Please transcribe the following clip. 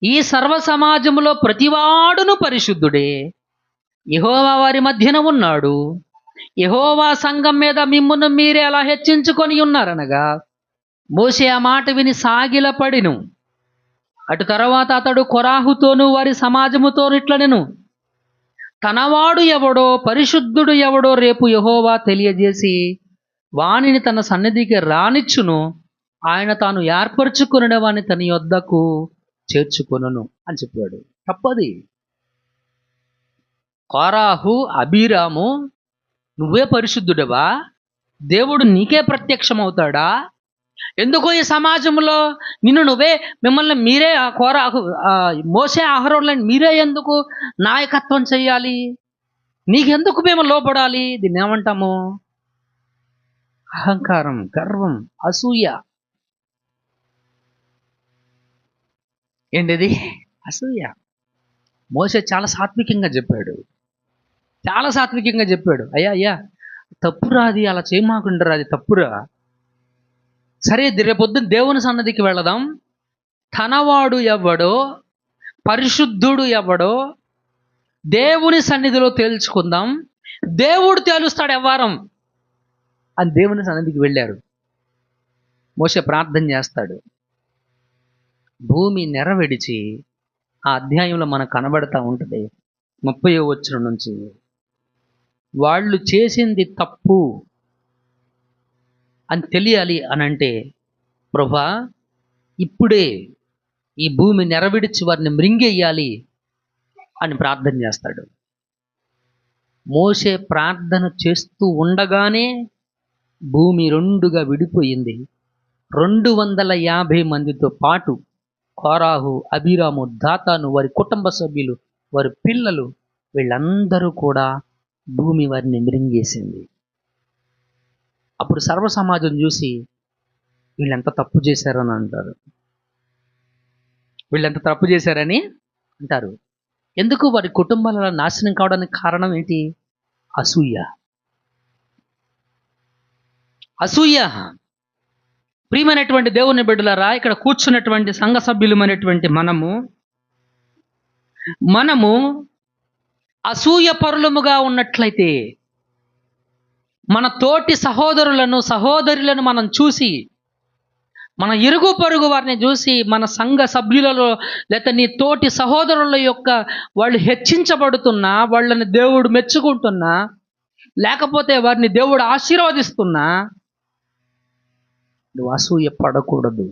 ఈ సర్వ సమాజములో ప్రతివాడును పరిశుద్ధుడే, యెహోవా వారి మధ్యన ఉన్నాడు. యెహోవా సంఘం మీద మిమ్మును మీరే అలా హెచ్చించుకొని ఉన్నారనగా మోషే ఆ మాట విని సాగిలపడిను. అటు తర్వాత అతడు కొరాహుతోనూ వారి సమాజముతోను ఇట్లనెను, తనవాడు ఎవడో పరిశుద్ధుడు ఎవడో రేపు యెహోవా తెలియజేసి వానిని తన సన్నిధికి రానిచ్చును. ఆయన తాను ఏర్పరచుకున్న వాని తన యొద్దకు చేర్చుకొనును అని చెప్పాడు. తప్పది. కోరాహు, అబీరాము, నువ్వే పరిశుద్ధుడవా? దేవుడు నీకే ప్రత్యక్షమవుతాడా? ఎందుకో ఈ సమాజంలో మిమ్మల్ని మీరే మోసే అహరోనులను మీరే ఎందుకు నాయకత్వం చేయాలి? నీకెందుకు మేము లోపడాలి? దీన్ని ఏమంటాము? అహంకారం, గర్వం, అసూయ. ఏంటిది? అసూయ. మోసే చాలా సాత్వికంగా చెప్పాడు. అయ్యా తప్పురా, అది అలా చేయమాకుండరా, అది తప్పురా. సరే, రేపొద్దున దేవుని సన్నదికి వెళదాం. తనవాడు ఎవడో పరిశుద్ధుడు ఎవడో దేవుని సన్నిధిలో తేల్చుకుందాం. దేవుడు తేలుస్తాడు ఎవ్వారం అని దేవుని సన్నిధికి వెళ్ళారు. మోషే ప్రార్థన చేస్తాడు. భూమి నెరవెడిచి ఆ అధ్యాయంలో మనకు కనబడతా ఉంటుంది 30వ వచనం నుంచి. వాళ్ళు చేసింది తప్పు అని తెలియాలి అనంటే, ప్రభువా ఇప్పుడే ఈ భూమి నెరవిడిచి వారిని మృంగేయాలి అని ప్రార్థన చేస్తాడు. మోషే ప్రార్థన చేస్తూ ఉండగానే భూమి రెండుగా విడిపోయింది. 250 మందితో పాటు కోరాహు, అబీరాము, దాతాను, వారి కుటుంబ సభ్యులు, వారి పిల్లలు, వీళ్ళందరూ కూడా భూమి వారిని మృంగేసింది. అప్పుడు సర్వ సమాజం చూసి వీళ్ళెంత తప్పు చేశారని అంటారు. ఎందుకు? వారి కుటుంబాల నాశనం కావడానికి కారణం ఏంటి? అసూయ. ప్రియమైనటువంటి దేవుని బిడ్డలారా, ఇక్కడ కూర్చున్నటువంటి సంఘ సభ్యులమైనటువంటి మనము అసూయ పరులముగా ఉన్నట్లయితే, మన తోటి సహోదరులను సహోదరులను మనం చూసి, మన ఇరుగు పొరుగు వారిని చూసి, మన సంఘ సభ్యులలో లేక నీ తోటి సహోదరుల యొక్క వాళ్ళు హెచ్చించబడుతున్నా, వాళ్ళని దేవుడు మెచ్చుకుంటున్నా, లేకపోతే వారిని దేవుడు ఆశీర్వదిస్తున్నా, నువ్వు అసూయ పడకూడదు.